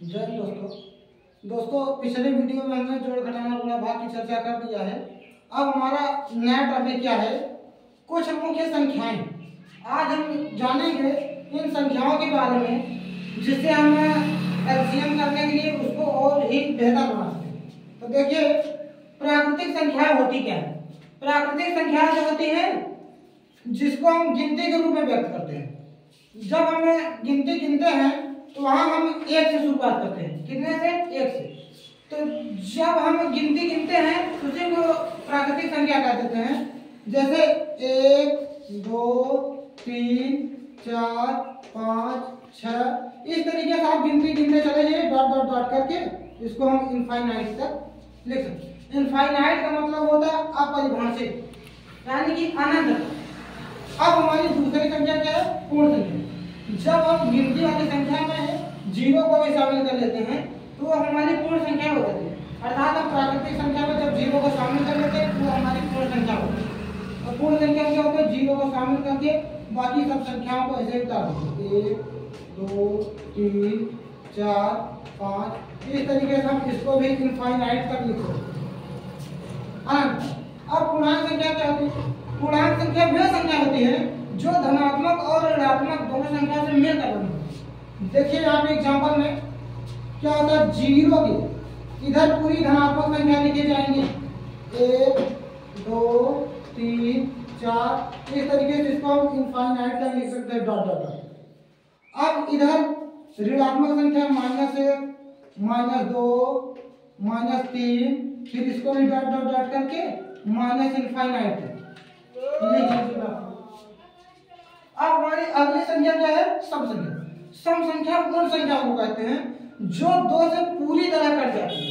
जय दोस्तों पिछले वीडियो में हमने जोड़ घटाना गुणा भाग की चर्चा कर दिया है। अब हमारा नया टॉपिक क्या है, कुछ मुख्य संख्याएं। आज हम जानेंगे इन संख्याओं के बारे में जिससे हम एलसीएम करने के लिए उसको और ही बेहतर बना सकें। तो देखिए, प्राकृतिक संख्याएं होती क्या है। प्राकृतिक संख्याएं जो होती है जिसको हम गिनती के रूप में व्यक्त करते हैं। जब हम गिनती गिनते हैं तो वहां हम एक से शुरुआत करते हैं। कितने से? एक से। तो जब हम गिनती गिनते हैं उसी को प्राकृतिक संख्या कह देते हैं। जैसे 1 2 3 4 5 6 इस तरीके से आप गिनती गिनते चले जाइए डॉट डॉट डॉट करके। इसको हम इनफाइनाइट तक लिख सकते हैं। इनफाइनाइट का मतलब होता है अपरिभाषित, यानी कि अनंत। अब हमारी दूसरी संख्या क्या है? पूर्ण संख्या। जब हम गिनती वाली संख्या में जीरो को भी शामिल कर लेते हैं तो वो हमारी पूर्ण संख्या हो जाती है। अर्थात हम प्राकृतिक संख्या में जब जीरो को शामिल कर लेते हैं तो वो हमारी पूर्ण संख्या होती है। और पूर्ण संख्या क्या होता है? जीरो को शामिल करके बाकी सब संख्याओं को ऐसे उतार दो, 1 2 3 4 5 इस तरीके से हम इसको भी इनफाइनाइट तक लिख सकते हैं। अब पूर्णांक संख्या क्या होती है? पूर्णांक संख्या वह संख्या होती है जो धनात्मक और ऋणात्मक दोनों संख्या से मिलकर बनी। देखिए यहाँ पे एग्जांपल में क्या होता है, जीरो की इधर पूरी धनात्मक संख्या लिखी जाएंगी, 1 2 3 4 इस तरीके से इसको हम इनफाइनाइट तक लिख सकते हैं डॉट डॉट डॉट। अब इधर ऋणात्मक संख्या -1 -2 -3 फिर इसको भी डॉट डॉट डॉट करके माइनस इनफाइनाइट लिख लीजिए। अब हमारी अगली संख्या क्या है? सम संख्या। सम संख्या उन संख्या को कहते हैं जो 2 से पूरी तरह कट जाती है।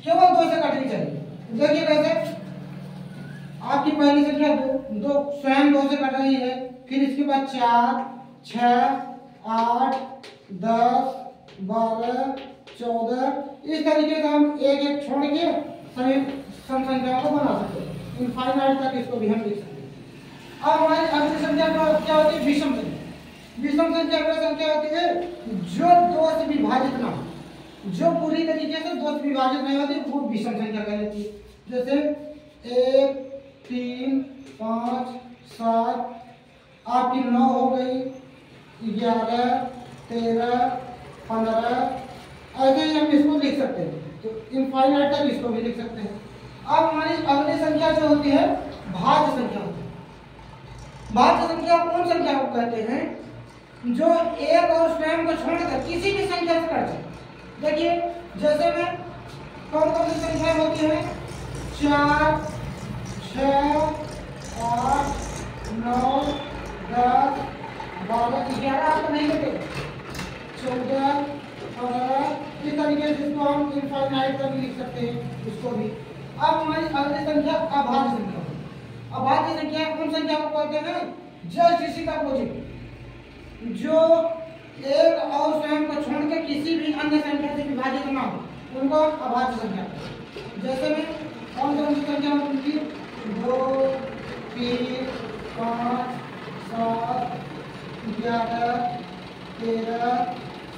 केवल 2 से कटनी चाहिए। देखिए कैसे, आपकी पहली संख्या 2 स्वयं 2 से कट रही है, फिर इसके बाद 4 6 8 10 12 14 इस तरीके से हम एक एक छोड़ के सभी सम संख्याओं को बना सकते हैं। इनफाइनाइट तक इसको भी हम लिख सकते हैं। अब हमारी अगली संख्या क्या होती है? विषम संख्या। विषम संख्या वह संख्या होती है जो 2 से विभाजित ना हो, जो पूरी तरीके से 2 से विभाजित नहीं होती, वो विषम संख्या कहलाती है। जैसे 1 3 5 7 आपकी 9 हो गई, 11 13 15 ऐसे ही हम इसको लिख सकते हैं। तो इनफाइनाइट तक इसको भी लिख सकते हैं। अब हमारी अगली संख्या जो होती है भाज्य संख्या होती है। भाज्य संख्या उन संख्या को कहते हैं जो एक और स्वयं को छोड़कर किसी भी संख्या से कट जाए। देखिए जैसे में कौन कौन सी संख्या होती है? 4 6 8 9 10 12 11 आपको नहीं मिलेगा, 14 15 इस तरीके से इसको हम इनफाइनाइट तक लिख सकते हैं इसको भी। अब हमारी अगली संख्या अभाज्य संख्या। अभाज्य संख्या उन संख्या को कहते हैं जस्ट इसी का अपोजिट, जो एक और स्वयं को छोड़कर किसी भी अन्य संख्या से विभाजित ना हो, उनको अभाज्य संख्या कहते हैं। जैसे में कौन कौन सी संख्या होगी? 2 3 5 7 11 13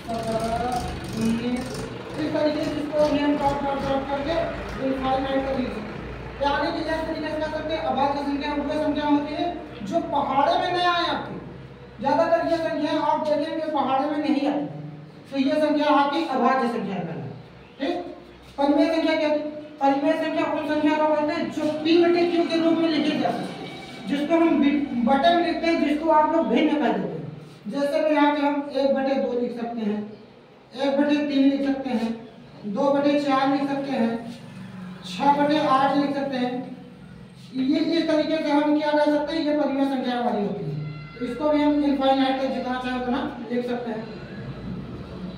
17 19 इस तरीके से इसको हम डॉट डॉट डॉट करके इनफाइनाइट तक लिख सकते हैं। यानी कि इस तरीके से कह सकते हैं अभाज्य संख्या वह संख्या होती है जो पहाड़े में नहीं आए आपकी। ज्यादातर ये संख्या आप देखेंगे पहाड़े में नहीं आती, तो ये संख्या आपकी अभाज्य संख्या है। ठीक। परिमेय संख्या क्या है? परिमेय संख्या उन संख्या को कहते हैं जो p/q के रूप में लिखी जाती है, जिसको हम बटे में लिखते हैं, जिसको आप लोग भिन्न कर देते हैं। जैसे में यहाँ पे हम 1/2 लिख सकते हैं, 1/3 लिख सकते हैं, 2/4 लिख सकते हैं, 6/8 लिख सकते हैं। ये इस तरीके से हम क्या कर सकते हैं? ये परिमेय संख्या हमारी होती है। तो इसको भी हम इनफाइनाइट तक जितना चाहे उतना लिख सकते हैं।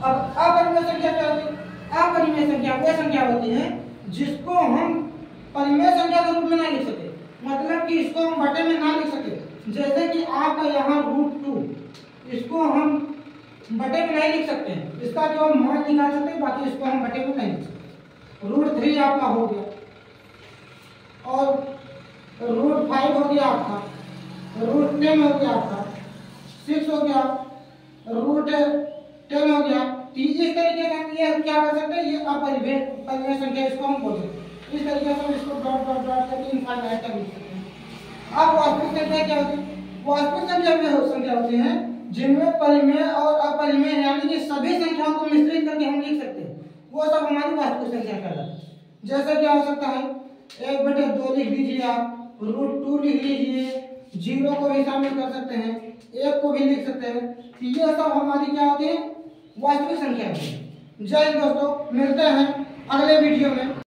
अब अपरिमेय संख्या क्या होती है? अपरिमेय संख्या वह संख्या होती है जिसको हम परिमेय संख्या के रूप में ना लिख सके, मतलब कि इसको हम बटे में ना लिख सके। जैसे कि आपका यहाँ √2, इसको हम बटे में नहीं लिख सकते हैं, इसका जो हम मान निकाल सकते हैं, बाकी इसको हम बटे में नहीं लिख सकते। √3 आपका हो गया और √5 हो गया आपका, √10 हो गया आपका, 6 हो गया, √10 हो गया, इस तरीके से हम ये क्या कर सकते हैं, ये अपरिमेय संख्या इसको हम बोल सकते हैं। इस तरीके से हम इसको डॉट डॉट डॉट करके इनफाइनाइट तक लिख सकते हैं। अब वास्तविक संख्या क्या होती है? वास्तविक संख्या वे संख्या होती हैं जिनमें परिमेय और अपरिमेय यानी कि सभी संख्याओं को मिश्रित करके हम लिख सकते हैं, वो सब हमारी वास्तविक संख्या कहलाती है। जैसे क्या हो सकता है, 1/2 लिख दीजिए आप, √2 लिख लीजिए, 0 को भी शामिल कर सकते हैं, 1 को भी लिख सकते हैं। ये सब हमारी क्या होती है? वास्तविक संख्या होती है। जय हिंद दोस्तों, मिलते हैं अगले वीडियो में।